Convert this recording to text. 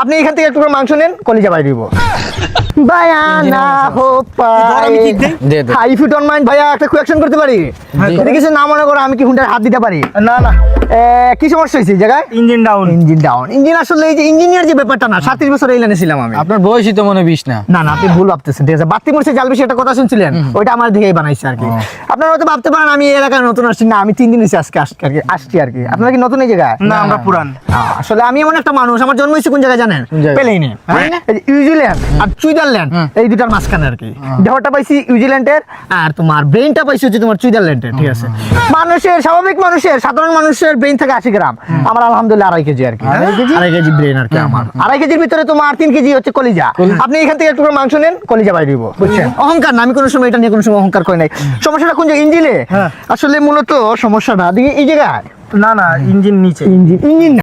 আপনি এখান থেকে একটু করে মাংস নেন, কলিজা বাই দিব। ভাইয়া না হো পায়, ইফ ইউ ডোন্ট মাইন্ড ভাইয়া একটা কোয়েকশন করতে পারি? যদি কিছু না মনে করো, আমি কি হুন্ডার হাত দিতে পারি? না না, কি সমস্যা হয়েছে এই জায়গায়? Engine down. Engine down. Engine আসলে এই যে ইঞ্জিনিয়ার যে ব্যাপারটা না, 37 বছর এই লাইনে ছিলাম আমি। আপনার বয়সই তো মনে 20 না। না না, আপনি ভুল ভাবতেছেন, ঠিক আছে? বাত্তি মরছে জাল বেশি একটা কথা শুনছিলেন, ওইটা আমার দিকেই বানাইছে আর কি। আপনারা হয়তো ভাবতে পারেন আমি এই এলাকায় নতুন আসছি, না আমি 3 দিন এসে আজকে আসছি আর কি। আপনারা কি নতুন এই জায়গায়? না, আমরা পুরান। আসলে আমি এমন একটা মানুষ, আমার জন্ম হয়েছে কোন জায়গায় জানেন? জায়গায়? পেলেইনে। নিউজিল্যান্ড আর সুইজারল্যান্ড, এই দুটার মাঝখানে আর কি। দেহটা পাইছি নিউজিল্যান্ডের, আর তোমার ব্রেইনটা পাইছি হচ্ছে তোমার সুইজারল্যান্ডের, ঠিক আছে? মানুষের, স্বাভাবিক মানুষের, সাধারণ মানুষের ব্রেইন থাকে 80 গ্রাম, আমার আলহামদুলিল্লাহ 2.5 কেজি আর কি। 2.5 কেজি ব্রেইন আর কি আমার। 2.5 কেজির ভিতরে তোমার 3 কেজি হচ্ছে কলিজা। আপনি এখান থেকে একটু করে মাংস নেন, কলিজা বাই দিব, বুঝছেন? অহংকার না, আমি কোনো সময় এটা নিয়ে কোনো সময় অহংকার করি নাই। সমস্যাটা কোন জায়গায়? ইঞ্জিনে। আসলে মূলত সমস্যাটা দেখি এই জায়গায়। না না, ইঞ্জিন নিচে। ইঞ্জিন না।